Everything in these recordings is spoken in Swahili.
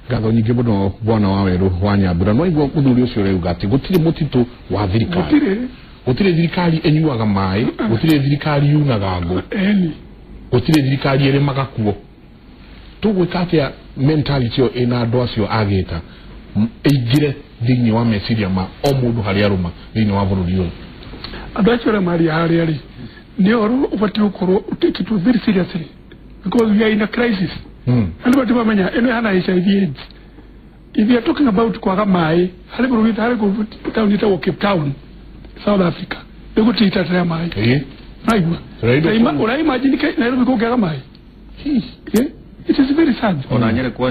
Gatho nyingi muno bwana wa Weru wa Nyambura no igwa muthuri ucio reu gati gutire mutitu wa thirikari gutire thirikari enyuaga mai gutire thirikari yunaga ngo gutire thirikari ere magakuo tugwikatia mentality yo ina andu acio agita eigire thini wa meciria ma o mundu hari aruma thini wa bururi uyu andu acio re mari hari ari ni oru ubati ukoro take it very seriously because we are in a crisis. And what do I mean? If you are talking about Kwagamai, Halibu town it or Cape Town, South Africa, they go to it at Ramai. I imagine never go Garamai. It is very sad. On I never go to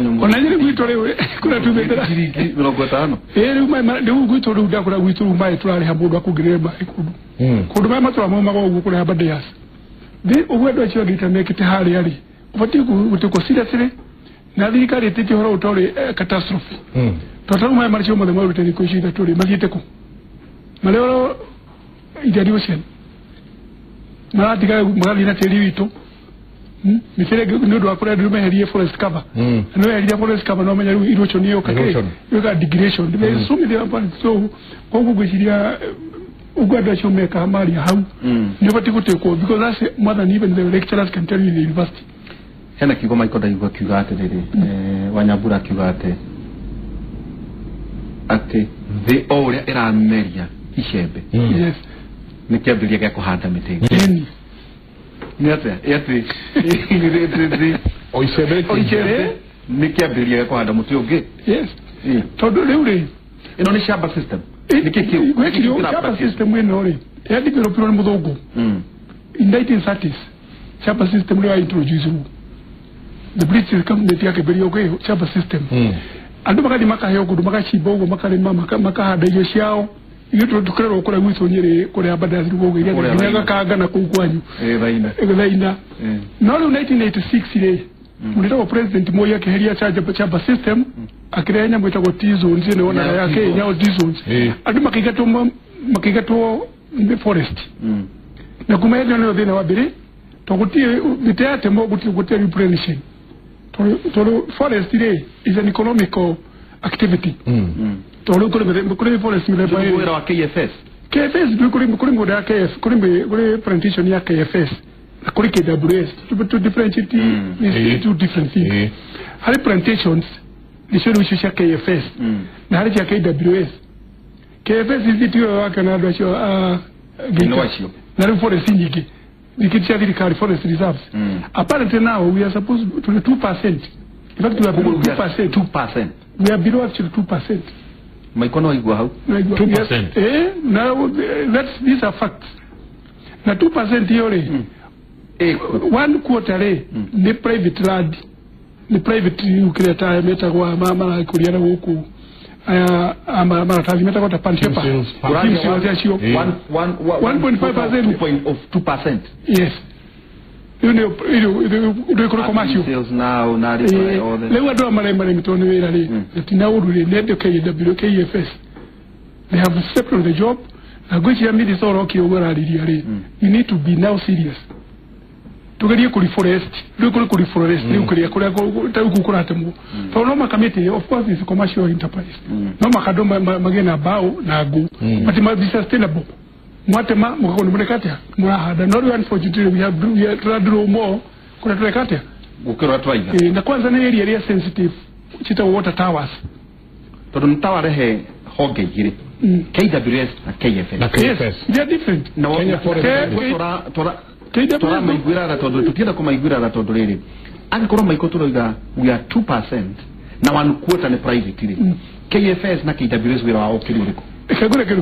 Dakura, we to my trial Habudaku Greba. Could my mother who could have a day. They where do you make it hurry? What you consider today? Now, the car is taking her out of a catastrophe. Total my martial mother will tell you that to the Magiteco Malero Ideation Malatica Marina Telito. Mr. Nudo Aqua do forest cover. No idea forest cover, no matter erosion, you got degradation. There is so many upon so Uganda should make a Maria how never to go because that's more than even the lecturers can tell you in the university. Hena kigoma iko ndaiwa kiugate riri Wanyambura kiugate ati the ore era meria icembe yes nikiambiria gya kuhanda miti ni ati oicembe nikiambiria gya kuhanda muti ungi yes tondu riu ri ino ni shamba system nikiki shamba system wino ri ya development muthungu in 1930s shamba system ri introduce the British company yake beriyoge chapa system andu makadi makaheyo kudu makachimbogo makalema makahada iyo ciao iyo tukorero kora gwiso nyire kore abadazi rugo ile nyaga kaga na kugwanyu baina no 1986 ile mulito president moya keheria chapa system akirenya mwita go tizo nzine ona yake nyao tizo andu makigato forest na kumeja no thina wabiri tokutie bitete mo gutie replenishing to forest today is an economical activity. To kuri forest mi leba era wa KFS. KFS kuri ngoda KFS kuri plantation ya KFS. Kuri KWS to differentiate these two different things. Hali plantations ni shuru shusha KFS. Na hali ya KWS. KFS is it yo akanado sho ginowasho. Na forest nyingi. We can share the forest reserves. Apparently now we are supposed to the 2%. In fact, we are below 2%. 2%. We are below actually 2%. My kono igwa how? 2%. Now these are facts. Now 2% here. 1 quarter the private land, the private creator meta kwa mama kuriana huku. Ama tazimeta kwa panchepa 1.5% of 2%. Yes. You commercial sales now all the lewa do mare mitoni wera le tina urule net KFS they have stepped on the job agochi amidi so roki ogora ali you need to be now serious tugerie kuri forest kuri forest ukuri kuri atemu so no makamete of course is commercial enterprise no makadoma magena bao na agu but must be sustainable mwatema mkakono mnekatia mwahada no unfortunately we have draw more kuna tulekatia ukira twaiga na kwanza ni area sensitive chita water towers todo mtaware he hoge gire KWS na KFS yes they are different no Kenya forest tora maigwira todo tukienda kwa maigwira todo riri angikoro maikotoro iga we are 2% na 1 quarter ni private ile KFS na KWS wira wao kiriko kagure ke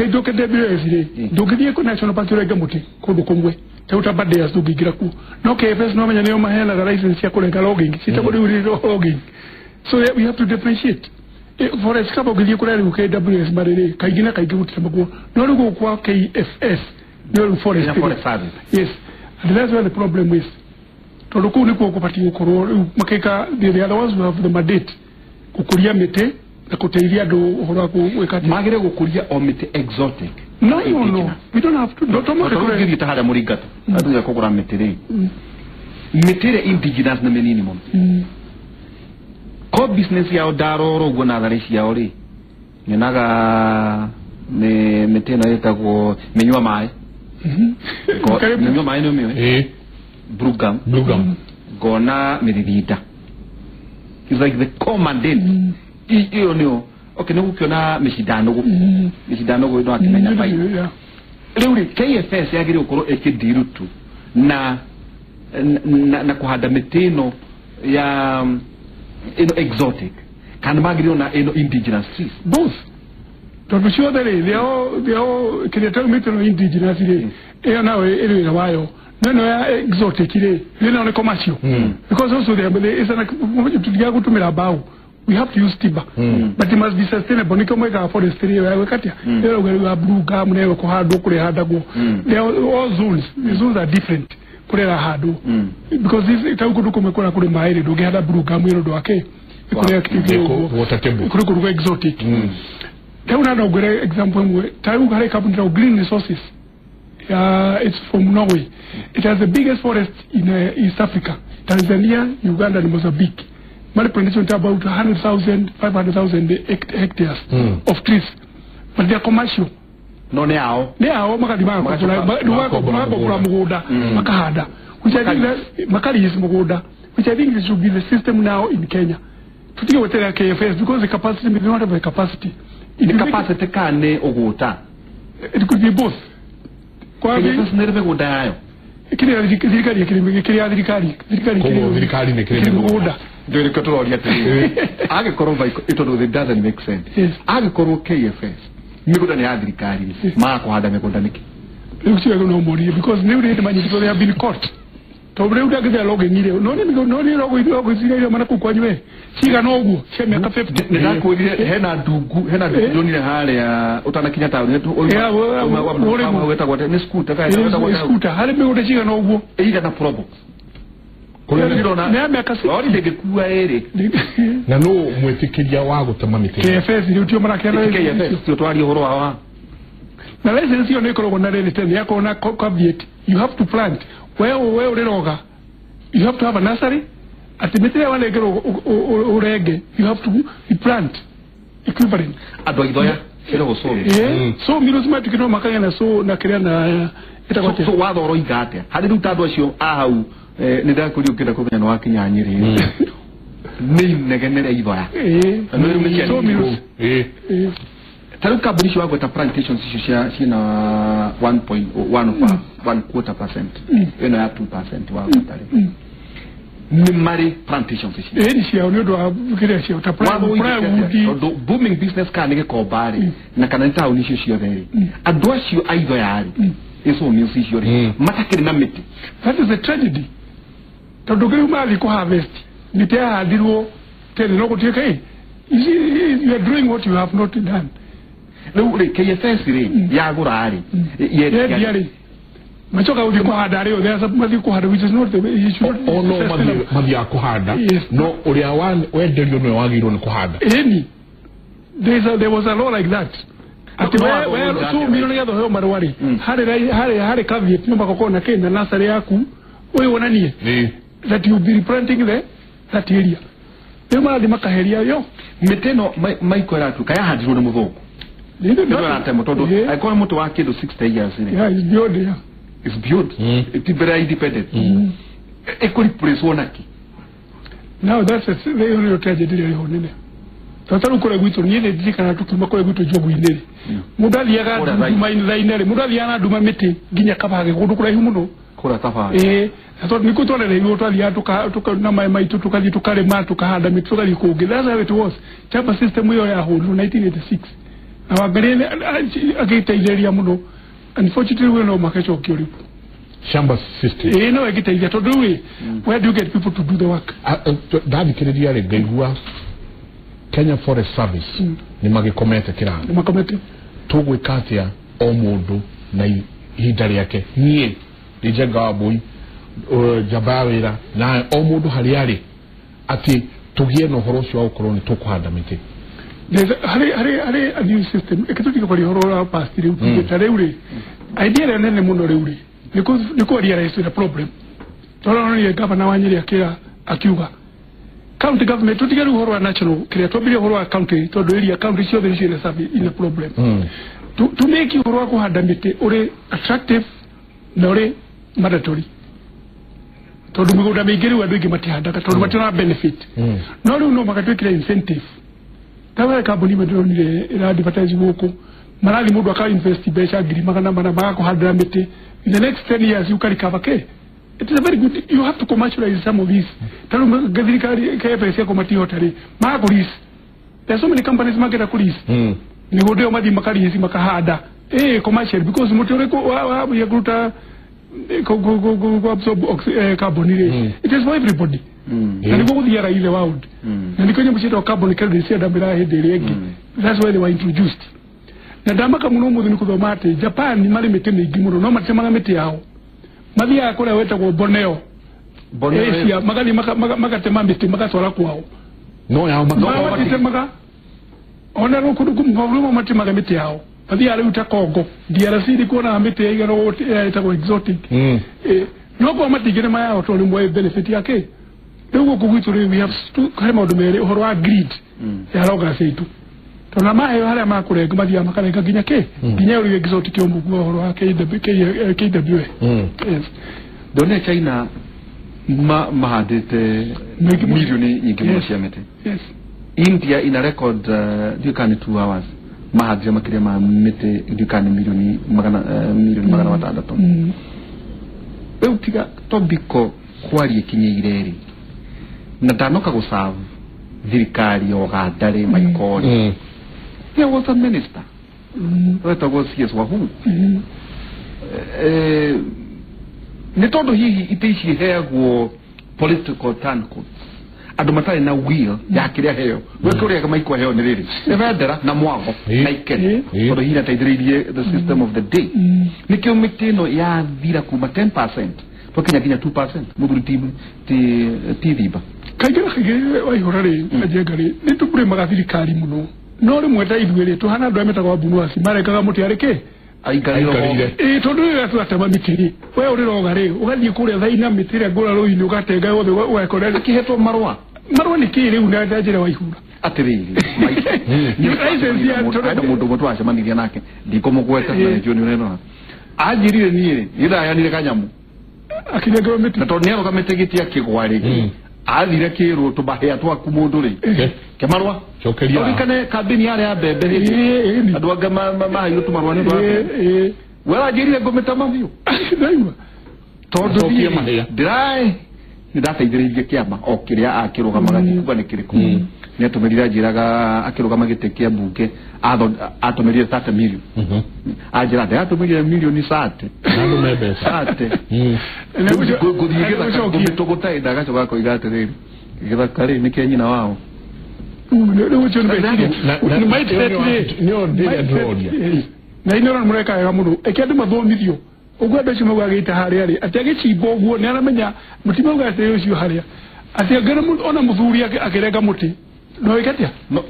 doke KWS ile doke ko national park rega muti ko dukongwe tauta bade azugigira ku no KFS no manya niyo mahela ga license ya kulenga logging sita kodi uri logging so we have to differentiate forest kabo gili ko rega KWS barere kaigina kaiguti tamako no rugo kwa KFS no forest service yes and that's where the problem is to loku ni ko kupati ukoro makeka the other ones who have the mandate kukuria mete na kutairia do uhoro weka magire gukuria o mete exotic no we don't have to don't make it tahara murigato adu ya kugura metere metere indigenous na menini mo ko business yao daroro gona tharisi yao ri nyonaga meteno yetagwo menywa mai ko menywa mai no mio Brugam gona medidita. It's like the commandant iyo nio okay no kukiona mishidano go ndo akimenya pai leuri KFS yagire ukoro ekidirutu na kuhada meteno ya exotic kan magiro na indigenous trees both to sure that they all created meteno indigenous ile nawe ile wayo no ya exotic ile na commercial because also there is an kutumira bao we have to use timber but it must be sustainable nikomweka forestry wakatia leo gwa Bruga mnewe ko hado kule hadago they are all zones the zones are different kule hado because this itakuko kumekona kule maere doge hada Bruga mwero do ake kule akitivo water table kule exotic tauna na ugere example mwe tayu gare carbon green resources it's from Norway. It has the biggest forest in East Africa, Tanzania, Uganda and Mozambique. Plantation to about 100,000, 500,000 hectares of trees. But they are commercial. No, they are makadima makahada. Which I think makali is mogoda. Which I think should be the system now in Kenya. To think what KFS because the capacity we don't have a capacity. The capacity can ne ogota. It could be both. Kwa hivyo nerve godayo. Kile zirikari ne kile ngoda. Ndio nikatoa ya tele. Age korova ito it doesn't make sense. Age koro KFS. Mikoda ni adrikari. Ma ko hada mekoda niki. Ukiwa no mori because never had money because they have been caught. Tobre uda gida logo ngire. No ni logo zile mana kukwanywe. Siga nogu cheme ka 50. Nenda ko hena dugu ni hale ya utana Kenyatta wetu. Wa weta kwa ni scooter ka weta kwa scooter. Hale me uda siga nogu. Ida na probo. Na miaka ori ndege kuwa ere na no mwetikiria wago tamamite KFS ni utio mara kana KFS tio twali horo hawa na license yo nekoro na rele tena yako na caveat you have to plant wewe ureroga you have to have a nursery atimetea wale gero urege you have to plant equivalent adwa idoya kero so miro smart kino makanya na so na krea na itakwate so wado ro igate hadi rutadwa cio ahau nida kuri ukida ko banyano wakinya nyiri ni negenere idoya so miro taruka bulisho wako ta plantations shina 1.1% eno ya 2% wako tare ni mari plantations shia onedo kire shia ta booming business ka nige ko bari na kananta unisho shio there adwa shio aido yari eso music shio matakiri na meti that is a tragedy to dogere mali ko harvest nitea hadirwo tele no ko teka you are doing what you have not done. No, KFS ya gurari. Yeri. Machoka udi ko hada reo there must ko hada which is not the way you should. Oh no, madi ko hada. No, uri awan wendelio no wagiro ko hada. Any. There was a law like that. Ati where so milioni ya doho marwari. Hare caveat nyumba ko na Kenya nasari yaku. Wewe wonanie. That you be replanting that area. Ema di makaheria yo. Meteno maiko ratu kaya hadiro na muvoko. Ndio nata motodo. I call moto wake do 60 years in. Yeah, it's beyond there. It's beyond. It's very independent. Equally place wonaki. Now that's a very tragedy ile honene. Tataru kore gwito niende dikana tukuma kore gwito jobu inere. Mudali yaga duma inere. Mudali yana duma mete ginya kabage kudukura humuno. Kora tafa. So nikutona le yoto ali atuka na mai tukaji tukale ma tukahada mituka likoge. That's how it was. Chapa system hiyo ya hulu 1986. Na wagarene agita ileria muno. Unfortunately we no makecho kiolipo. Shamba system. No agita ileria to do it. Where do you get people to do the work? Dadi kile ya gaigua Kenya Forest Service ni magikomete kirana. Ni makomete. Tugwe katia omundu na hidari yake. Nie dijenga wabui jabawira na omundu hariari ati tugie no horoshi wa ukoroni tukuhanda miti. Hare a new system. Ekitutika kwa horo past ile utitare ule. Idea nene muno ule. Niko realize the problem. Tolo ni governor wa Nyeri akira akiuga. county government tutigari uhoro wa national kile tobile uhoro wa county todo area county cio the cio sabi in a problem to make uhoro wa kuhanda miti uri attractive na uri mandatory todo migunda mingiri wa ndingi matihanda todo matina benefit no ru no makatwikira incentive tawe kabuni medronire ira advertise guku marali mundu aka invest becha ngiri magana mana kuhanda miti in the next 10 years you can recover ke. It is a very good. You have to commercialize some of these. Tell me, Gavirikari, KFS, Comati Hotari, Margulis. There are so many companies market a police. Nihodeo Madi Makari is Makahada. Commercial, because Motoreko, we are going to absorb carbon. It is for everybody. And you go the other world. And you can put carbon credit, that's why they were introduced. Nadamaka Munomo Nukumate, Japan, Marimete, Gimuro, no Matamamete. Madia akora weta kwa Borneo. Asia magali makatema miti makasora kwao. No ya maga. Ona rukudukum ngawrumo mati magamiti yao. Madia ale utakongo. DRC liko na miti yero ita exotic. No kwa mati gene maya otoli mwe benefit yake. Ndio kugwituri we have to kama domere horwa grid. Ya roga seitu. Tona mahe hale makure madia makale gaginya ke. Ginya uri exotic yo mbugo horwa KW. Yes. Done China mahadete milioni nyingi mshemete. Yes. India ina record dukani 2 hours. Mahadje makirema mete dukani milioni magana watandatu. Eutiga tobiko kwari kinyireri. Natanoka gusavu thirikari yo gadare maikoni. There was a minister. That was CS Wahu. Netondo hihi itishi hego political turncoats. Ando matari na will ya kiria heyo. Wekore kama iko heyo ni riri. Evadera na mwago na ikene. Odo hina taidiriye the system of the day. Nikyo mitino ya vira kuma 10%. Tokenya kinya 2%. Muduri TV ba. Kagera wa ihorare ajegari. Nitupure magathiri kali muno. Nori mweta idwele to hana ndo ameta kwa bunu asi mare kaga muti areke. Aikarire. Todo ya tu atama mitiri. We uri rogare, ugathi kure thaina mitiri ngora roini ugatega yothe wekorera kihetwo marwa. Marwa ni kire una ndajira wa ihura. Atiriri. Ni license ya todo mundu mutu acemaniria nake. Ndikomugweta na joni ureno. Ajirire niire, ira yanire kanyamu. Akinya government. Na tonero kametegetia kigwari. Athire kiru tubahe atwa kumunduri. Kemarwa. Chokeria. Okane kabini yale ya bebe. Adwaga mama yutu marwa ni babe. Wala jiri ngometa mavyo. Daima. Todo bia. Drai. Ndata idire kiama okiria akiruga magati kubane kiriku. Netumerira jiraga akiruga magitekia buke atomerira 30 million. Ajira de atomerira milioni 7. Nando mebe 7. Kudigeza kumitogota idaga choka ko igate riri. Igeza kare nikenyi na wao. Ndio ucho nbeti. Na maite nyo ndile drone. Na inora mureka ya mundu ekiadu mathomithio. Ogwa bechi magagita haria atiage chimbo guo ni aramenya mutima ugate ucio haria. Atiagera mundu ona muthuri akirega muti. No ikatia no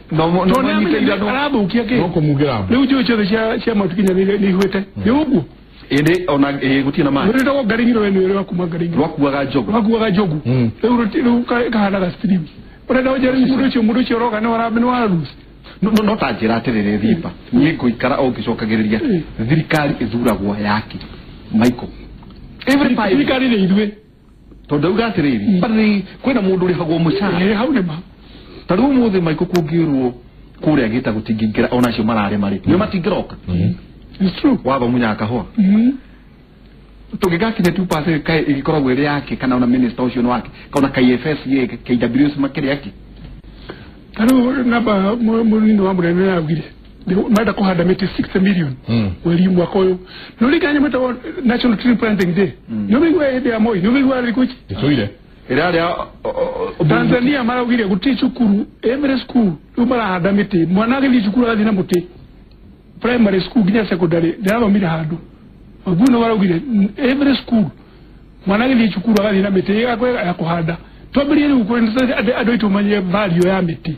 nyiteira no arabu kiake no kumugira leo jo cho cia matukinya ni hwete ni ugu ende ona gutina ma muri ndo garingiro wenu wa kumagaringi wakuaga jogu leo kahana ga stream ore ndo jeri mundu cio roga no arabu no arus no tajira atirire thipa niko ikara ogicokagiriria thirikari ithuragwa yake Michael every time thirikari ni idwe tondu ugatiriri bari kwina mundu ri hagwo mucara hau ne ma taru muthe maiko kugirwo kuria gita gutingira ona cio marare mari ni matingiroka it's true waba munyaka ho tugigakinya 2% kai ikoragwo iri yake kana ona minister ucio wake kana KFS ye KWS makiri yake taru naba munino wa murene yagire maida kuhanda miti 60 million wali mwaka uyu nulikanya meta national tree planting day nubigwa ebe amoi nubigwa likuchi itoile Iraria Tanzania maragire guti cukuru every school umarahanda miti mwana gili cukuru athi na muti primary school ginya secondary ndaba mira handu abuno maragire every school mwana gili cukuru athi na miti ya kuhanda tobiri ni ukwenda ado itumanye value ya miti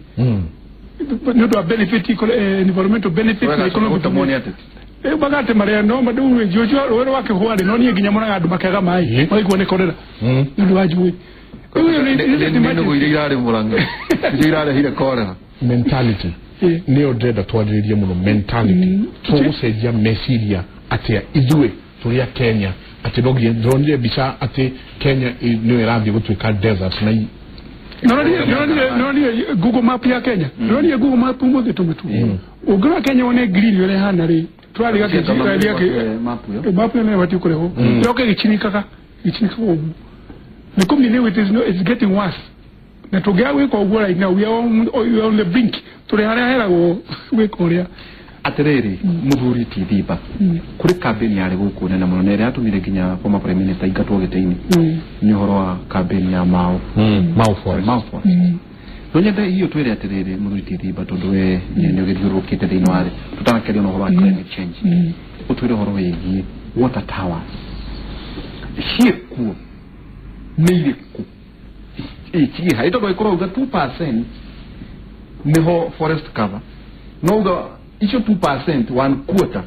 ndio benefit environmental benefit na economic bagate maria no madu jojo wero wake hwale no ni ginya mwana andu makaga mai maiko ne korera ndu wajuwe Neno irare mulanga. Irare hile kora. Mentality. Neo dreda tuadiriye muno mentality. Tuusejia mesiria ate izue tulia Kenya. Ate dogi ndronje bisa ate Kenya niyo erabi gutuika desert na Noni Google Map ya Kenya. Noni Google Map mmoja tumetu. Ugura Kenya one green yole hana ri. Twali yake map yone wati kule ho. Yoke gichinika wo. It's getting worse. Na tugawe kwa ugura ina we are on the brink. Tule hara go we korea. Atereri muthuri tithiba kuri campaign yari gukune na munonere atumire ginya former prime minister igatwo geteini ni horo wa campaign ya Mau Forest nonyende hiyo twere atereri muthuri tithiba tondu we ni ugithurukite thini wari tutanakeria no horo wa climate change utwire horo wegi water towers hiku niliku iki haito do ikoro ga 2% neho forest cover no ga icho 2% 1/4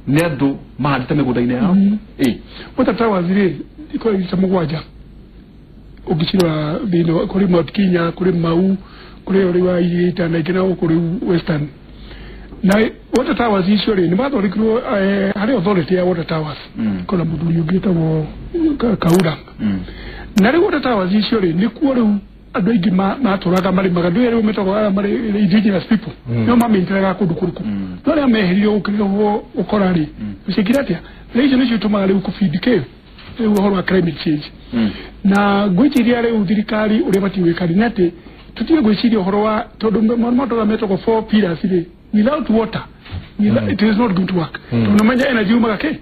nedo mahali tame godaine yao water towers ile iko isamugwaja ugichira bino kuri Mount Kenya kuri Mau kuri oriwa ita na ikina kuri Western na water towers isore ni bato rikro hali authority ya water towers kola mudu yugita wo kaura na water towers isore ni kuoro adoigi maturaga mari magadu yere umetoko mari indigenous people no mamintraga kudukuruku nore ameherio ukiriho ukorari usikiratia lejo nicho tumagale ukufidike uhoro wa climate change na gwichiria re uthirikari uri batiwekari nate tutiye gwiciria uhoro wa tondu moto ga metoko 4 pillars ile without water it is not going to work tunamanya energy umagake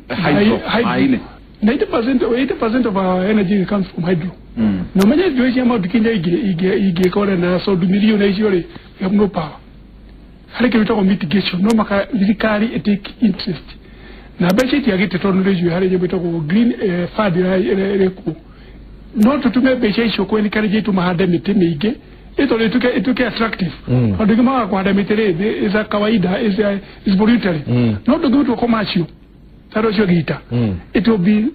hydro 80% of our energy comes from hydro. No matter if you are making a corner na so do million we have no power. How can we talk about mitigation? No maka physically take interest. Na budget ya get to knowledge you have to talk about green fad reku. Not to make budget show when encourage to mahada mitemege. It took attractive. How do you make mahada mitere is a kawaida is voluntary. Not to go to commercial. It will be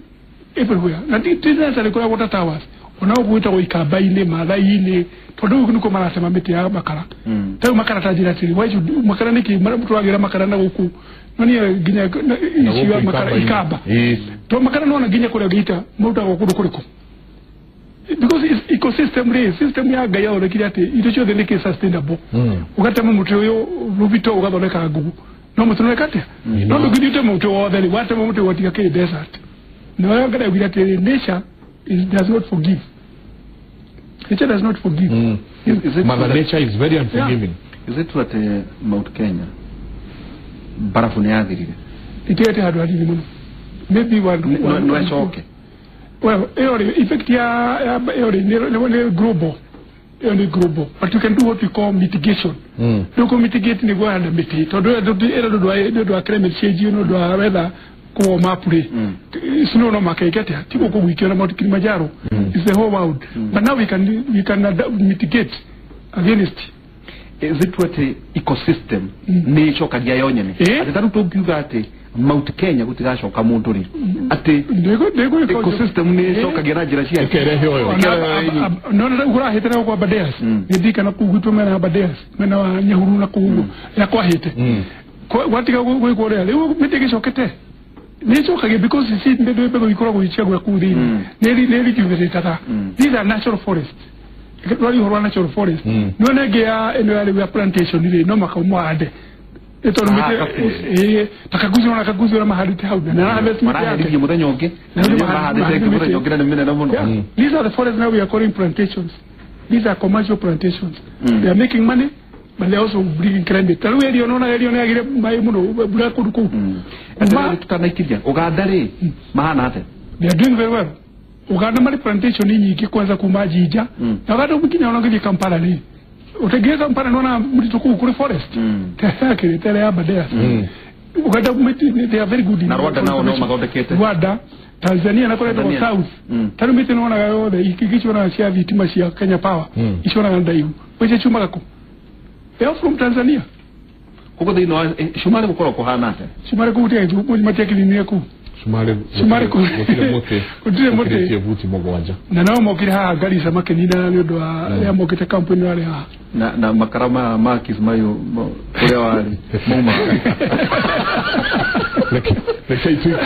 everywhere. Na tizana salikuwa water towers. Wanaokuita waikaba ile mala ile todo kunuko mara sema miti ya makara. Tayo makara tajira tiri. Why should makara niki mara mtu wagira makara na huku. Nani ginya isiwa makara ikaba. To makara nona ginya kule gita muta wakudu kuliko. Because it's ecosystem re system ya gaya ole kidate ito cho the make sustainable. Ukata mutu yo rubito ukaboneka agugu. No mutuno kati no lugidite mutu odhali wate mutu watika ke desert no yagada wigate nature does not forgive. Nature does not forgive. Is it Mother Nature is very unforgiving. Is it what Mount Kenya barafu ne yadirire itete hadu hadi muno maybe one no okay well effect ya ne global but you can do what we call mitigation. Don't mitigate ni go and mitigate. Do climate change you know do weather ko mapure. Sino no makekete. Tiko ko wiki na Mount Kilimanjaro. It's the whole world. But now we can mitigate against. Is it what ecosystem nature kadia yonyene. Atatu to bugate Mount Kenya gutigashoka muntu ri ati ndego ecosystem ni soka gerajira cia kerehe oyo no gura hitera kwa Aberdares ndika na kugwitwa mena Aberdares mena wa Nyahururu na kugu ya kwa hite watika gwe korea leo mitigishokete nichokage because you see ndebe bego ikora go ichagwa kudi neri kivetata. These are natural forests. Wali horwa natural forest no negea eno yale we plantation ile no makamwade eto mite takaguzi wana kaguzi wana mahali hauda na harvest mahali mudanyoge na mahali mudanyoge na mena namuno. These are the forests now we are calling plantations. These are commercial plantations. They are making money but they are also bringing climate. Talu eri onona eri ona agire mai muno bula kuduku ma tutanaikija ogadare mahana ate they are doing very well. Uganda mali plantation nyingi kwanza kumajija na watu mwingine wanaangalia Kampala ni utegeza Kampala naona mlituku kule forest yake tele ya Aberdares Uganda they are very good in Rwanda nao no magodekete Rwanda Tanzania na kule to south tano miti naona yao ikikichwa na sia vitima sia Kenya Power ishona nganda hiyo weje chuma kako they are from Tanzania kuko dino shumale bukoro ko hanate shumale ko utia ju matia kilini ku Sumare gutire muti buti mogwanja na nao mokire ha gari samake nina ni ndo ya mokite kampuni wale ha na makarama makis mayo kule wali muma Rekei tuiki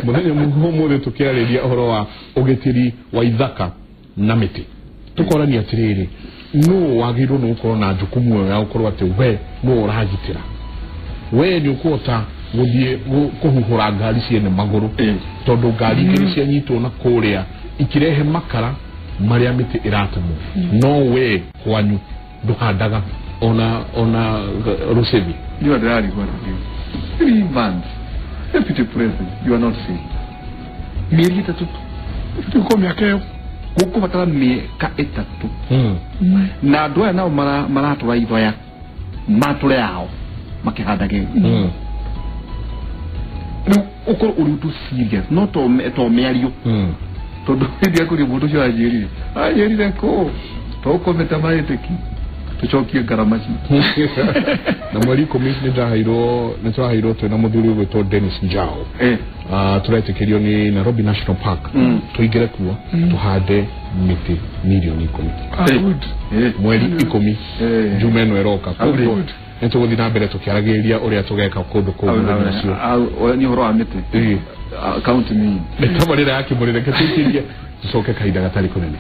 muthenya muhomo tukiareria horo wa ugitiri wa ithaka na miti tukorania atiriri no wagirwo no ukorwo na jukumu ya ukorwo ati we no uragitira we ni ukota guthie kuhuhura ngari ciene maguru tondu ngari ingĩ cianyitwo na kuria ikirehe makara maria miti iratemwo no we kwanyu nduhandaga ona rusevi you are really going to 3 months deputy president you are not saying mieri itatu tuko miaka guko batara miaka itatu na andu aya nao maratura ithoya mature yao makihandage no ukoro uri serious not to meario tondu ndi akuri mundu cio ajirire ko to kometa maiteki tucokie garama ci na mweri commission nitwahairwo twina muthuri witwo Dennis Njao turetekerio ni Nairobi National Park tuigire kuo tuhande miti milioni 10 mweri 10 jumeno eroka kuo nituguthi na mbere tukiaragiria uria tugeka kundu kuu ni horo wa miti county ni tabarira yake murire ketukirie tucoke kahinda gatari kunene